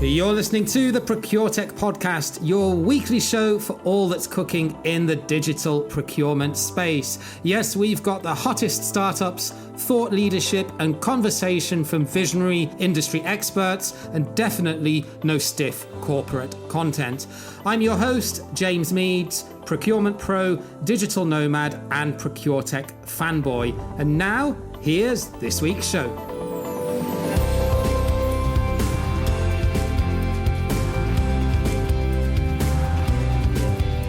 You're listening to the ProcureTech podcast, your weekly show for all that's cooking in the digital procurement space. Yes, we've got the hottest startups, thought leadership, and conversation from visionary industry experts, and definitely no stiff corporate content. I'm your host, James Meads, procurement pro, digital nomad, and ProcureTech fanboy. And now, here's this week's show.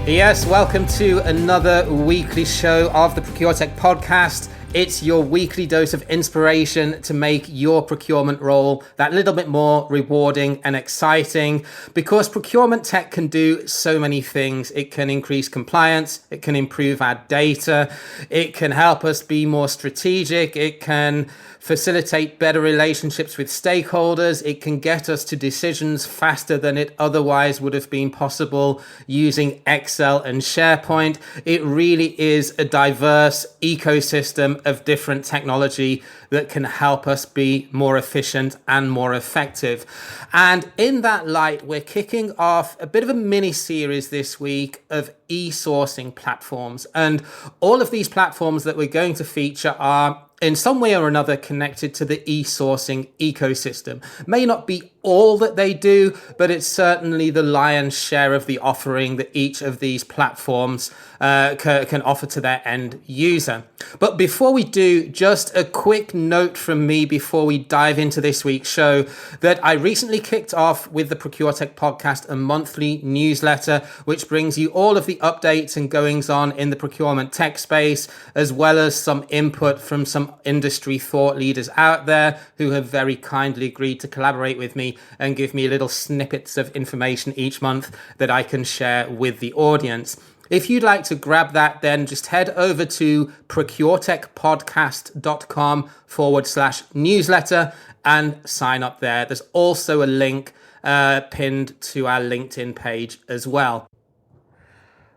Yes, welcome to another weekly show of the ProcureTech podcast. It's your weekly dose of inspiration to make your procurement role that little bit more rewarding and exciting, because procurement tech can do so many things. It can increase compliance, it can improve our data, it can help us be more strategic, it can facilitate better relationships with stakeholders, it can get us to decisions faster than it otherwise would have been possible using Excel and SharePoint. It really is a diverse ecosystem of different technology that can help us be more efficient and more effective. And in that light, we're kicking off a bit of a mini series this week of e-sourcing platforms. And all of these platforms that we're going to feature are in some way or another connected to the e-sourcing ecosystem. May not be all that they do, but it's certainly the lion's share of the offering that each of these platforms can offer to their end user. But before we do, just a quick note from me before we dive into this week's show, that I recently kicked off with the ProcureTech podcast a monthly newsletter, which brings you all of the updates and goings on in the procurement tech space, as well as some input from some industry thought leaders out there who have very kindly agreed to collaborate with me and give me little snippets of information each month that I can share with the audience. If you'd like to grab that, then just head over to procuretechpodcast.com/newsletter and sign up there. There's also a link pinned to our LinkedIn page as well.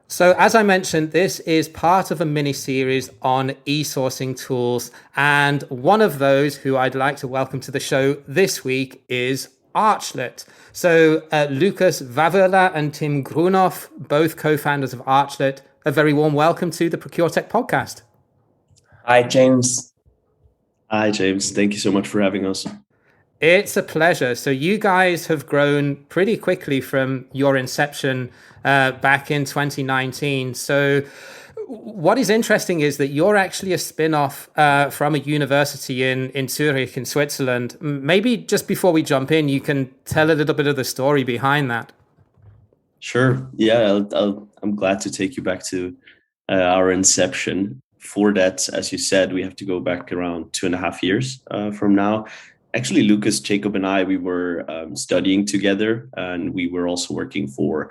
So as I mentioned, this is part of a mini-series on e-sourcing tools. And one of those who I'd like to welcome to the show this week is Archlet. So Lukas Wawrla and Tim Grunow, both co-founders of Archlet, a very warm welcome to the ProcureTech podcast. Hi, James. Hi, James. Thank you so much for having us. It's a pleasure. So you guys have grown pretty quickly from your inception back in 2019. So what is interesting is that you're actually a spin-off from a university in Zurich in Switzerland. Maybe just before we jump in, you can tell a little bit of the story behind that. Sure. Yeah, I'm glad to take you back to our inception. For that, as you said, we have to go back around 2.5 years from now. Actually, Lucas, Jacob, and I, we were studying together, and we were also working for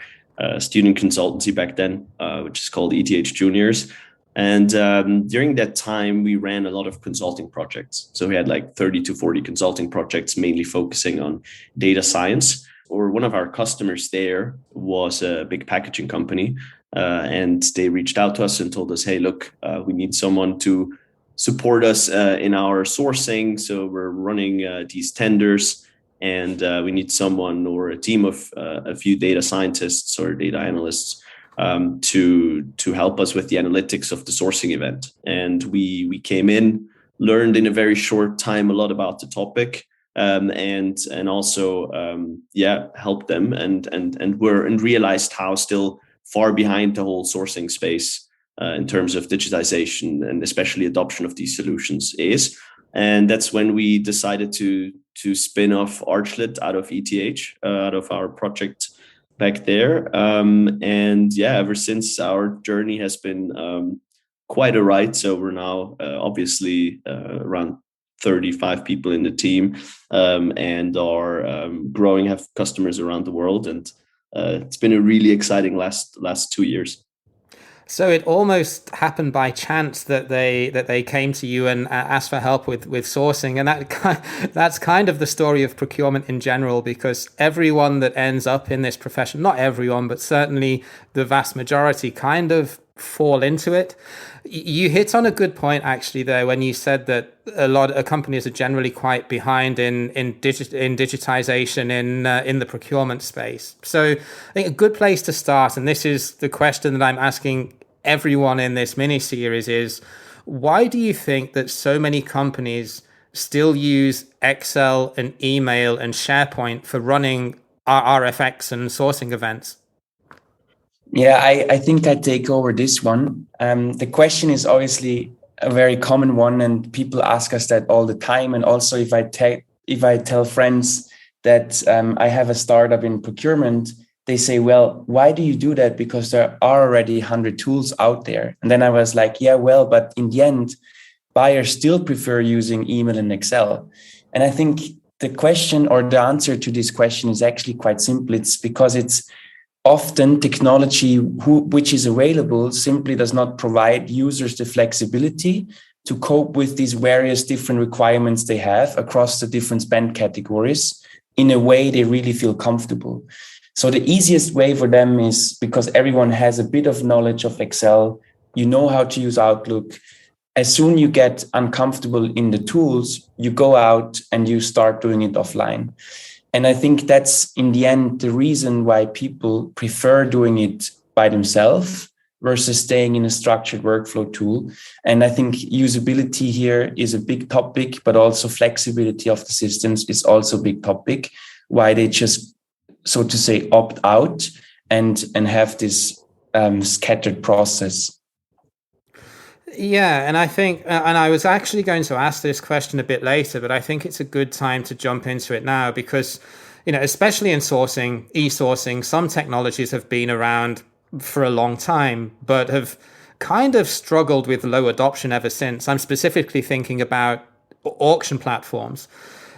student consultancy back then, which is called ETH Juniors. And during that time, we ran a lot of consulting projects. So we had like 30 to 40 consulting projects, mainly focusing on data science. Or one of our customers there was a big packaging company, and they reached out to us and told us, hey, look, we need someone to support us in our sourcing. So we're running these tenders. And we need someone or a team of a few data scientists or data analysts to help us with the analytics of the sourcing event. And we came in, learned in a very short time a lot about the topic, and also helped them and realized how still far behind the whole sourcing space in terms of digitization and especially adoption of these solutions is. And that's when we decided to spin off Archlet out of ETH, out of our project back there. Ever since, our journey has been quite a ride. So we're now obviously around 35 people in the team and are growing, have customers around the world. And it's been a really exciting last 2 years. So it almost happened by chance that they came to you and asked for help with sourcing, and that's kind of the story of procurement in general, because everyone that ends up in this profession, not everyone, but certainly the vast majority, kind of fall into it. You hit on a good point actually there when you said that a lot of companies are generally quite behind in digitization in the procurement space. So I think a good place to start, and this is the question that I'm asking everyone in this mini series, is why do you think that so many companies still use Excel and email and SharePoint for running RFX and sourcing events? Yeah, I think I take over this one. The question is obviously a very common one, and people ask us that all the time. And also, if I tell friends that I have a startup in procurement, they say, "Well, why do you do that? Because there are already 100 tools out there." And then I was like, "Yeah, well, but in the end, buyers still prefer using email and Excel." And I think the question or the answer to this question is actually quite simple. It's because it's often technology which is available simply does not provide users the flexibility to cope with these various different requirements they have across the different spend categories in a way they really feel comfortable. So the easiest way for them is, because everyone has a bit of knowledge of Excel, you know how to use Outlook. As soon you get uncomfortable in the tools, you go out and you start doing it offline. And I think that's in the end the reason why people prefer doing it by themselves versus staying in a structured workflow tool. And I think usability here is a big topic, but also flexibility of the systems is also a big topic, why they just, so to say, opt out and have this scattered process. Yeah, and I think, and I was actually going to ask this question a bit later, but I think it's a good time to jump into it now because, especially in sourcing, e-sourcing, some technologies have been around for a long time, but have kind of struggled with low adoption ever since. I'm specifically thinking about auction platforms.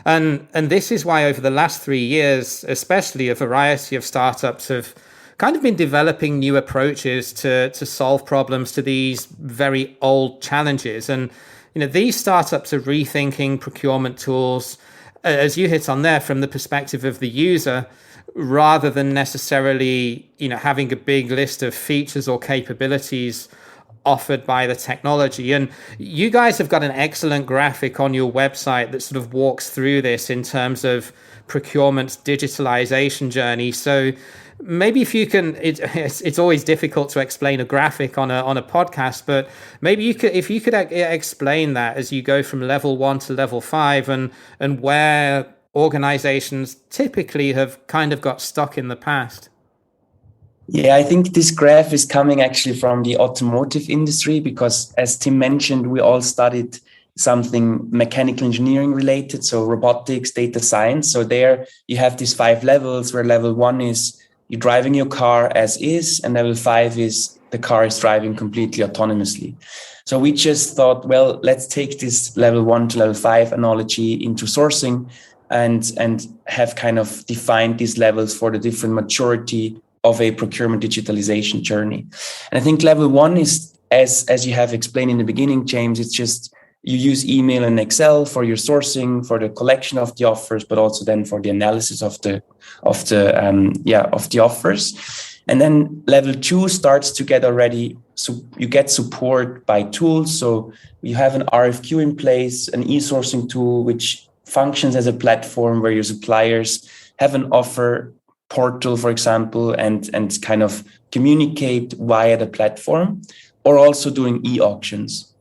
And this is why over the last 3 years, especially, a variety of startups have kind of been developing new approaches to solve problems to these very old challenges. And, these startups are rethinking procurement tools, as you hit on there, from the perspective of the user, rather than necessarily, having a big list of features or capabilities offered by the technology. And you guys have got an excellent graphic on your website that sort of walks through this in terms of procurement's digitalization journey. So maybe if you can, it's always difficult to explain a graphic on a podcast, but maybe if you could explain that as you go from level 1 to level 5 and where organizations typically have kind of got stuck in the past. Yeah, I think this graph is coming actually from the automotive industry because, as Tim mentioned, we all studied something mechanical engineering related, so robotics, data science. So there you have these 5 levels, where level 1 is you're driving your car as is, and level 5 is the car is driving completely autonomously. So we just thought, well, let's take this level 1 to level 5 analogy into sourcing and have kind of defined these levels for the different maturity of a procurement digitalization journey. And I think level 1 is, as you have explained in the beginning, James, it's just you use email and Excel for your sourcing, for the collection of the offers, but also then for the analysis of the offers. And then level 2 starts to get already, so you get support by tools. So you have an RFQ in place, an e-sourcing tool, which functions as a platform where your suppliers have an offer portal, for example, and kind of communicate via the platform, or also doing e-auctions.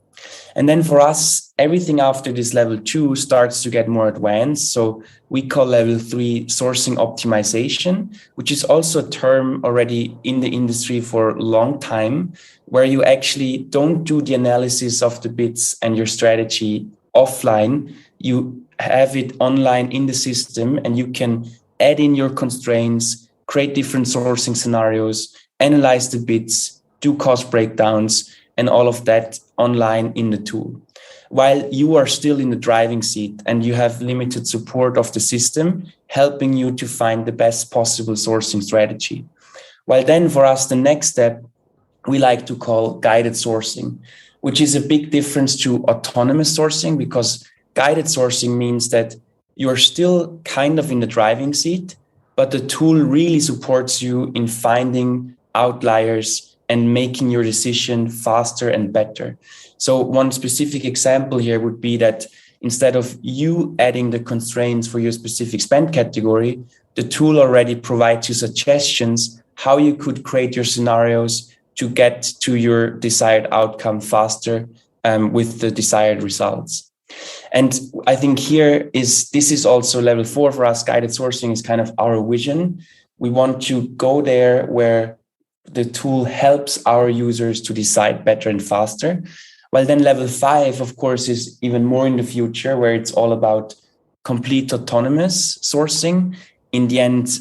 And then for us, everything after this level 2 starts to get more advanced. So we call level 3 sourcing optimization, which is also a term already in the industry for a long time, where you actually don't do the analysis of the bids and your strategy offline. You have it online in the system, and you can add in your constraints, create different sourcing scenarios, analyze the bids, do cost breakdowns, and all of that online in the tool, while you are still in the driving seat and you have limited support of the system, helping you to find the best possible sourcing strategy. While then for us, the next step we like to call guided sourcing, which is a big difference to autonomous sourcing, because guided sourcing means that you're still kind of in the driving seat, but the tool really supports you in finding outliers, and making your decision faster and better. So one specific example here would be that instead of you adding the constraints for your specific spend category, the tool already provides you suggestions how you could create your scenarios to get to your desired outcome faster with the desired results. And I think this is also level 4 for us. Guided sourcing is kind of our vision. We want to go there where the tool helps our users to decide better and faster. Well, then level 5, of course, is even more in the future, where it's all about complete autonomous sourcing. In the end,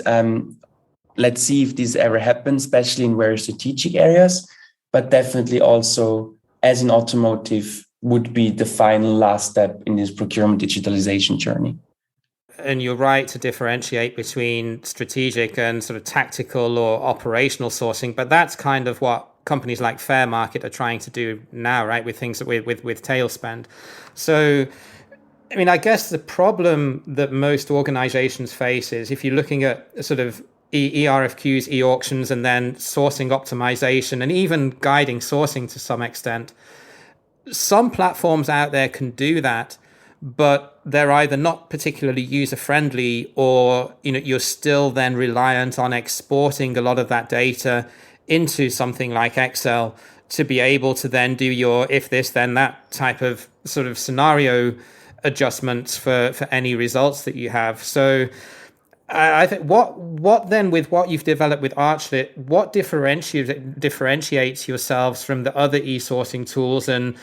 let's see if this ever happens, especially in very strategic areas, but definitely also, as in automotive, would be the final last step in this procurement digitalization journey. And you're right to differentiate between strategic and sort of tactical or operational sourcing, but that's kind of what companies like Fair Market are trying to do now, right? With things with tail spend. So, I mean, I guess the problem that most organizations face is if you're looking at sort of eRFQs, e-auctions, and then sourcing optimization and even guiding sourcing to some extent, some platforms out there can do that, but they're either not particularly user-friendly, or you're still then reliant on exporting a lot of that data into something like Excel to be able to then do your if this then that type of sort of scenario adjustments for any results that you have. So I think what then with what you've developed with Archlet, what differentiates yourselves from the other e-sourcing tools, and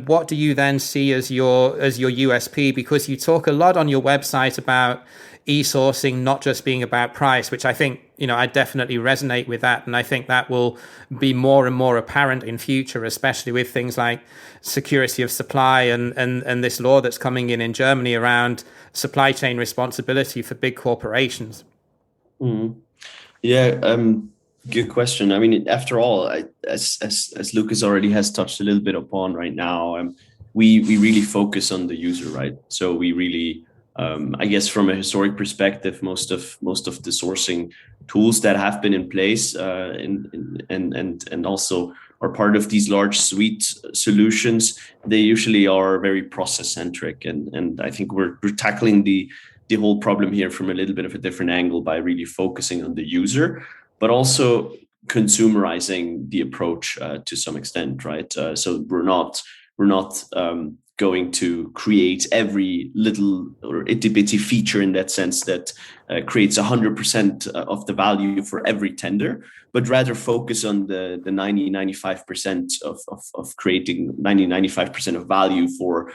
what do you then see as your USP? Because you talk a lot on your website about e-sourcing not just being about price, which I think I definitely resonate with that, and I think that will be more and more apparent in future, especially with things like security of supply and this law that's coming in Germany around supply chain responsibility for big corporations. Mm-hmm. Yeah, good question. I mean, after all, as Lukas already has touched a little bit upon right now, we really focus on the user, right? So we really, I guess, from a historic perspective, most of the sourcing tools that have been in place, and also are part of these large suite solutions, they usually are very process centric, and I think we're tackling the whole problem here from a little bit of a different angle by really focusing on the user, but also consumerizing the approach to some extent, right? So we're not going to create every little or itty bitty feature in that sense that creates 100% of the value for every tender, but rather focus on the 95% of creating 95% of value for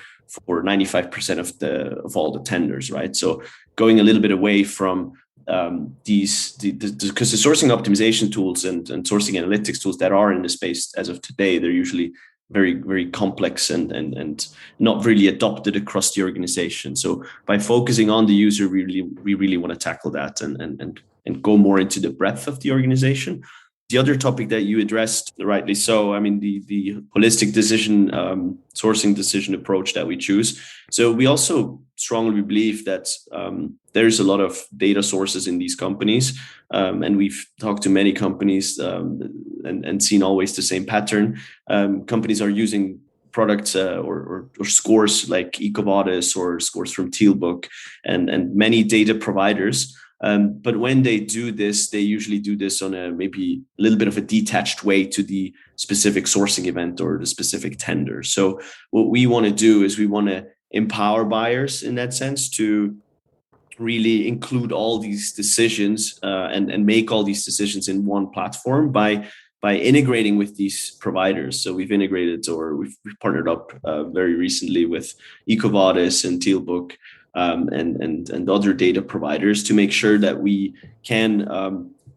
95% of all the tenders, right? So going a little bit away from because the sourcing optimization tools and sourcing analytics tools that are in the space as of today, they're usually very, very complex and not really adopted across the organization. So by focusing on the user, we really want to tackle that and go more into the breadth of the organization. The other topic that you addressed, rightly so, I mean, the holistic decision, sourcing decision approach that we choose. So we also strongly believe that there's a lot of data sources in these companies. And we've talked to many companies and seen always the same pattern. Companies are using products or scores like EcoVadis or scores from Tealbook and many data providers. But when they do this, they usually do this on a maybe a little bit of a detached way to the specific sourcing event or the specific tender. So what we want to do is we want to empower buyers in that sense to really include all these decisions and make all these decisions in one platform by integrating with these providers. So we've integrated or we've partnered up very recently with EcoVadis and Tealbook and other data providers to make sure that we can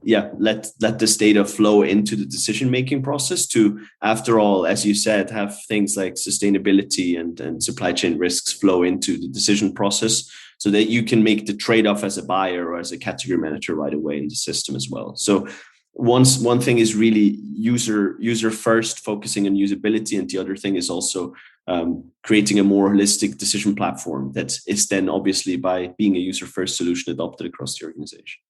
let this data flow into the decision-making process to, after all, as you said, have things like sustainability and supply chain risks flow into the decision process so that you can make the trade-off as a buyer or as a category manager right away in the system as well. So one thing is really user first, focusing on usability, and the other thing is also creating a more holistic decision platform that is then obviously, by being a user first solution, adopted across the organization.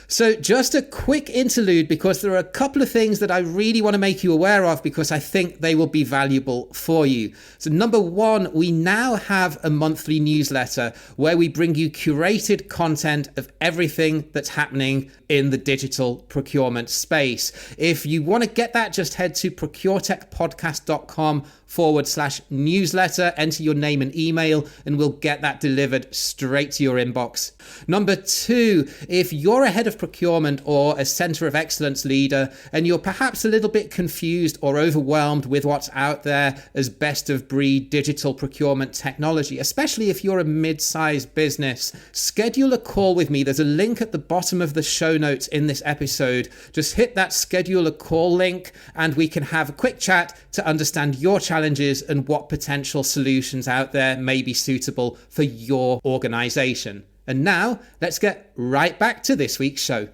So just a quick interlude, because there are a couple of things that I really want to make you aware of, because I think they will be valuable for you. So number one, we now have a monthly newsletter where we bring you curated content of everything that's happening in the digital procurement space. If you want to get that, just head to procuretechpodcast.com/newsletter, enter your name and email, and we'll get that delivered straight to your inbox. Number two, if you're a head of procurement or a center of excellence leader, and you're perhaps a little bit confused or overwhelmed with what's out there as best of breed digital procurement technology, especially if you're a mid-sized business, schedule a call with me. There's a link at the bottom of the show notes in this episode. Just hit that schedule a call link and we can have a quick chat to understand your challenges and what potential solutions out there may be suitable for your organization. And now let's get right back to this week's show.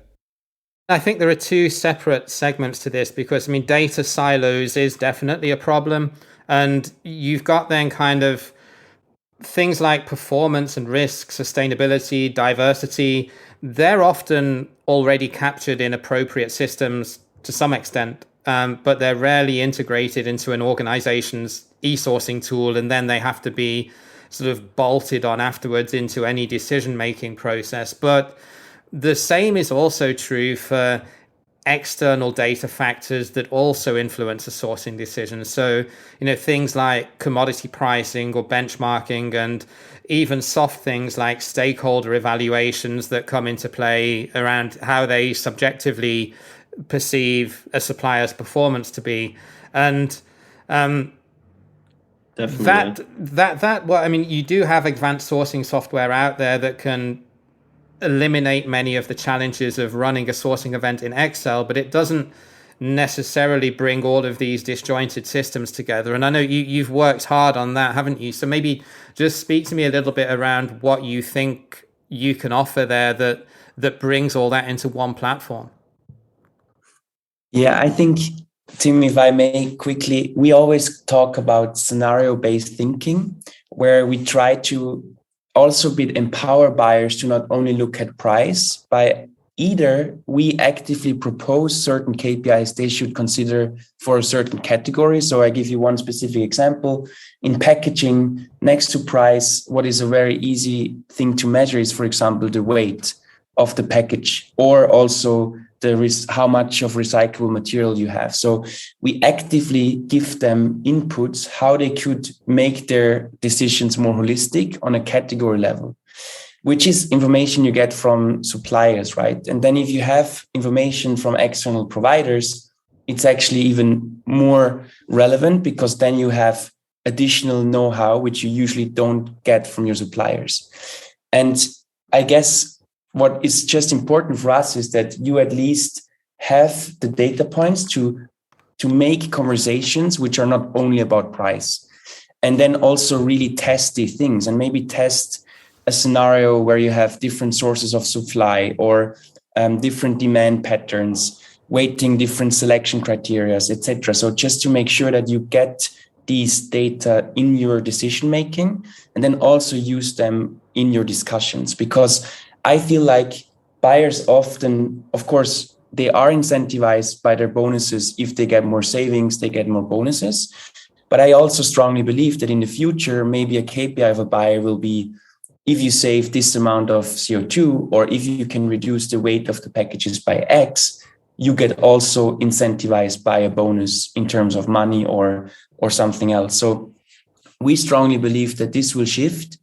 I think there are two separate segments to this, because data silos is definitely a problem. And you've got then kind of things like performance and risk, sustainability, diversity. They're often already captured in appropriate systems to some extent, but they're rarely integrated into an organization's e-sourcing tool, and then they have to be sort of bolted on afterwards into any decision-making process. But the same is also true for external data factors that also influence a sourcing decision. So, things like commodity pricing or benchmarking, and even soft things like stakeholder evaluations that come into play around how they subjectively perceive a supplier's performance to be. And you do have advanced sourcing software out there that can eliminate many of the challenges of running a sourcing event in Excel, but it doesn't necessarily bring all of these disjointed systems together. And I know you've worked hard on that, haven't you? So maybe just speak to me a little bit around what you think you can offer there that brings all that into one platform. Yeah, I think, Tim, if I may quickly, we always talk about scenario-based thinking, where we try to also empower buyers to not only look at price, by either we actively propose certain KPIs they should consider for a certain category. So I give you one specific example. In packaging, next to price, what is a very easy thing to measure is, for example, the weight of the package, or also how much of recyclable material you have. So we actively give them inputs how they could make their decisions more holistic on a category level, which is information you get from suppliers, right? And then if you have information from external providers, it's actually even more relevant, because then you have additional know-how, which you usually don't get from your suppliers. And I guess what is just important for us is that you at least have the data points to make conversations which are not only about price, and then also really test these things, and maybe test a scenario where you have different sources of supply, or different demand patterns, weighting different selection criteria, etc. So just to make sure that you get these data in your decision making, and then also use them in your discussions, because I feel like buyers often, of course, they are incentivized by their bonuses. If they get more savings, they get more bonuses. But I also strongly believe that in the future, maybe a KPI of a buyer will be, if you save this amount of CO2, or if you can reduce the weight of the packages by X, you get also incentivized by a bonus in terms of money or something else. So we strongly believe that this will shift,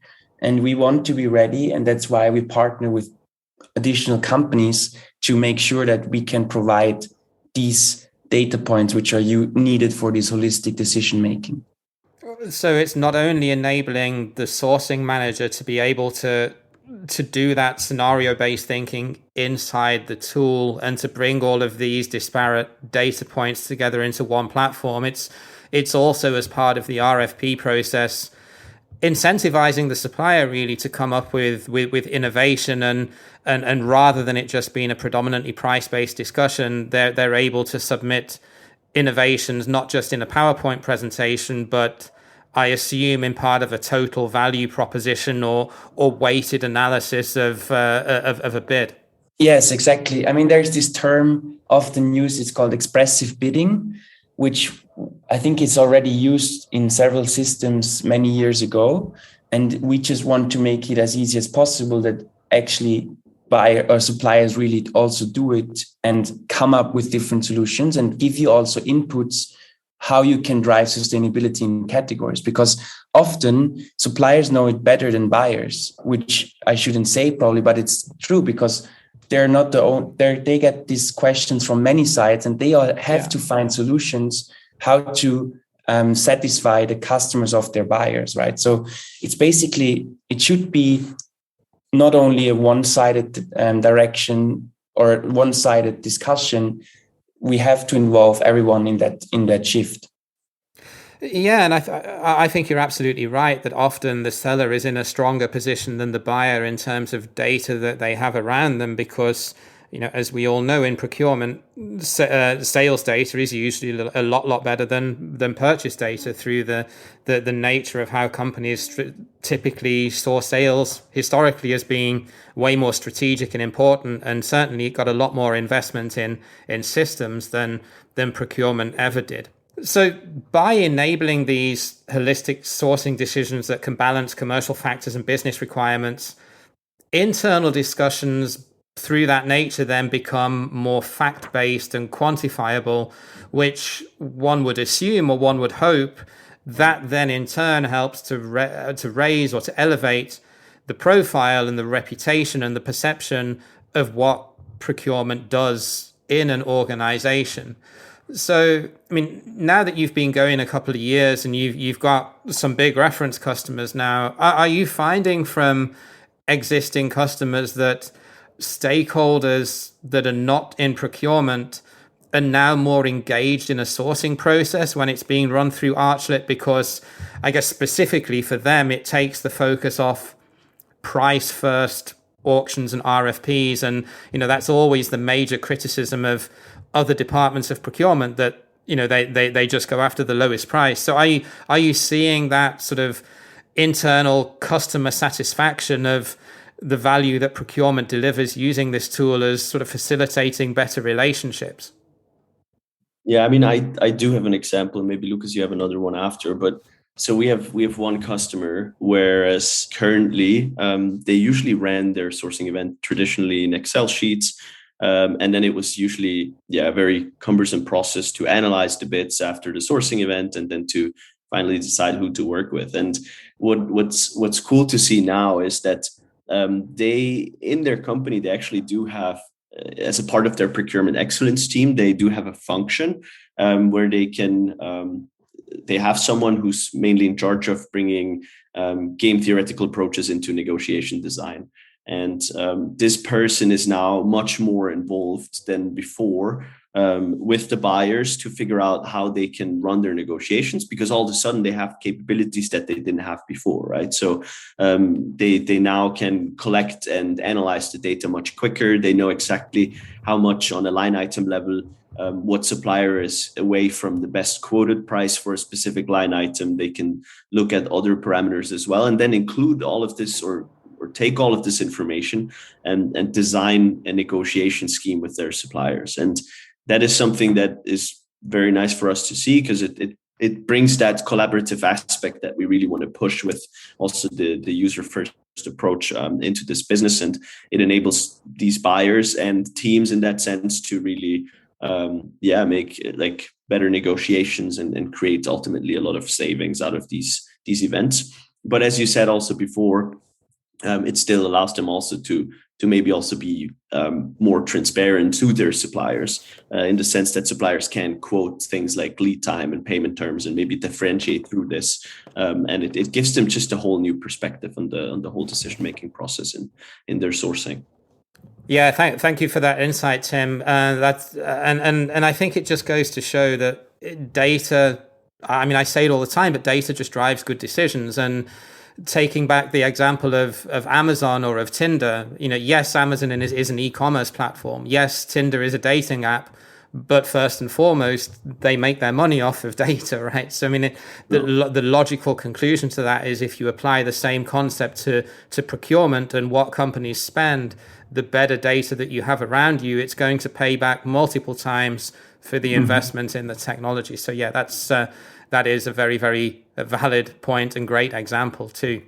and we want to be ready. And that's why we partner with additional companies to make sure that we can provide these data points which are needed for this holistic decision making. So it's not only enabling the sourcing manager to be able to do that scenario-based thinking inside the tool, and to bring all of these disparate data points together into one platform. It's also, as part of the RFP process, incentivizing the supplier really to come up with innovation, and rather than it just being a predominantly price-based discussion, they're able to submit innovations not just in a PowerPoint presentation, but I assume in part of a total value proposition or weighted analysis of a bid. Yes, exactly. I mean, there's this term often used, it's called expressive bidding, which I think is already used in several systems many years ago. And we just want to make it as easy as possible that actually buyer or suppliers really also do it and come up with different solutions and give you also inputs how you can drive sustainability in categories, because often suppliers know it better than buyers, which I shouldn't say probably, but it's true, because they're not they get these questions from many sides, and they all have to find solutions how to satisfy the customers of their buyers, right? So it's basically, it should be not only a one-sided direction or one-sided discussion. We have to involve everyone in that shift. Yeah, and I think you're absolutely right that often the seller is in a stronger position than the buyer in terms of data that they have around them, because, as we all know, in procurement, sales data is usually a lot better than purchase data through the nature of how companies typically saw sales historically as being way more strategic and important, and certainly got a lot more investment in systems than procurement ever did. So by enabling these holistic sourcing decisions that can balance commercial factors and business requirements, internal discussions through that nature then become more fact-based and quantifiable, which one would assume, or one would hope, that then in turn helps to raise or to elevate the profile and the reputation and the perception of what procurement does in an organization. So, I mean, now that you've been going a couple of years and you've got some big reference customers now, are you finding from existing customers that stakeholders that are not in procurement are now more engaged in a sourcing process when it's being run through Archlet? Because I guess specifically for them, it takes the focus off price first auctions and RFPs. And, that's always the major criticism of other departments of procurement, that they just go after the lowest price. So are you seeing that sort of internal customer satisfaction of the value that procurement delivers using this tool as sort of facilitating better relationships? Yeah, I mean, I do have an example, and maybe Lucas, you have another one after. But so we have one customer, whereas currently they usually ran their sourcing event traditionally in Excel sheets. And then it was usually, a very cumbersome process to analyze the bids after the sourcing event and then to finally decide who to work with. And what's cool to see now is that they, in their company, they actually do have, as a part of their procurement excellence team, they do have a function where they can, they have someone who's mainly in charge of bringing game theoretical approaches into negotiation design. And this person is now much more involved than before with the buyers to figure out how they can run their negotiations, because all of a sudden they have capabilities that they didn't have before, right? So they now can collect and analyze the data much quicker. They know exactly how much on a line item level, what supplier is away from the best quoted price for a specific line item. They can look at other parameters as well, and then include all of this or take all of this information and design a negotiation scheme with their suppliers. And that is something that is very nice for us to see, because it brings that collaborative aspect that we really want to push with also the user first approach into this business. And it enables these buyers and teams in that sense to really make like better negotiations and create ultimately a lot of savings out of these events. But as you said also before, it still allows them also to maybe also be more transparent to their suppliers in the sense that suppliers can quote things like lead time and payment terms and maybe differentiate through this. And it gives them just a whole new perspective on the whole decision-making process in their sourcing. Yeah, thank you for that insight, Tim. That's and I think it just goes to show that data, I mean, I say it all the time, but data just drives good decisions. And taking back the example of Amazon or of Tinder, yes, Amazon is an e-commerce platform. Yes, Tinder is a dating app, but first and foremost, they make their money off of data, right? So, I mean, the logical conclusion to that is if you apply the same concept to procurement and what companies spend, the better data that you have around you, it's going to pay back multiple times for the investment in the technology. So yeah, that is a very, very valid point and great example too.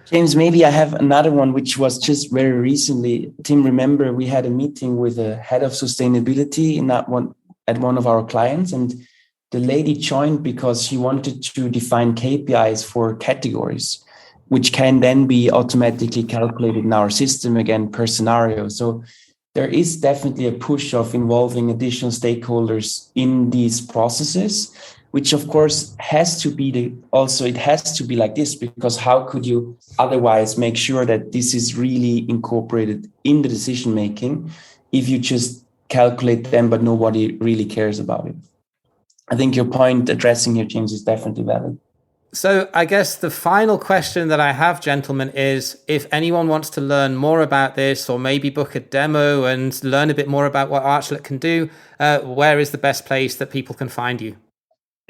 James, maybe I have another one, which was just very recently. Tim, remember we had a meeting with the head of sustainability at one of our clients, and the lady joined because she wanted to define KPIs for categories, which can then be automatically calculated in our system again per scenario. So there is definitely a push of involving additional stakeholders in these processes, which of course has to be it has to be like this, because how could you otherwise make sure that this is really incorporated in the decision making if you just calculate them but nobody really cares about it? I think your point addressing here, James, is definitely valid. So I guess the final question that I have, gentlemen, is if anyone wants to learn more about this or maybe book a demo and learn a bit more about what Archlet can do, where is the best place that people can find you?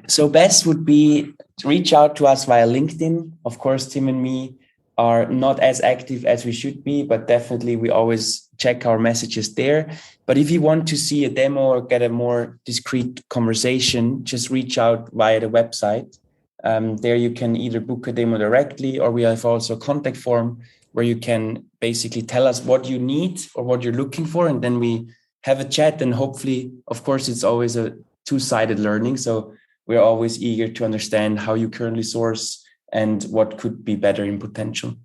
So best would be to reach out to us via LinkedIn. Of course, Tim and me are not as active as we should be, but definitely we always check our messages there. But if you want to see a demo or get a more discreet conversation, just reach out via the website. There you can either book a demo directly, or we have also a contact form where you can basically tell us what you need or what you're looking for. And then we have a chat, and hopefully, of course, it's always a two-sided learning. So we're always eager to understand how you currently source and what could be better in potential.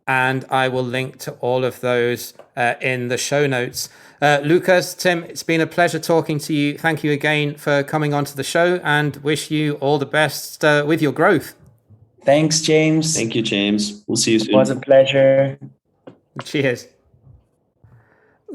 And I will link to all of those in the show notes. Lukas, Tim, it's been a pleasure talking to you. Thank you again for coming onto the show, and wish you all the best with your growth. Thanks, James. Thank you, James. We'll see you soon. It was a pleasure. Cheers.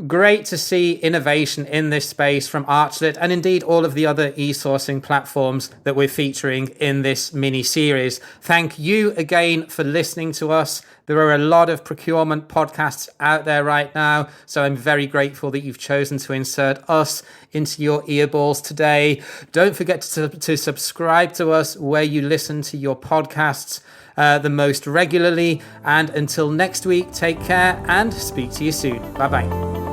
Great to see innovation in this space from Archlet, and indeed all of the other e-sourcing platforms that we're featuring in this mini series. Thank you again for listening to us. There are a lot of procurement podcasts out there right now, so I'm very grateful that you've chosen to insert us into your earballs today. Don't forget to subscribe to us where you listen to your podcasts the most regularly. And until next week, take care and speak to you soon. Bye-bye.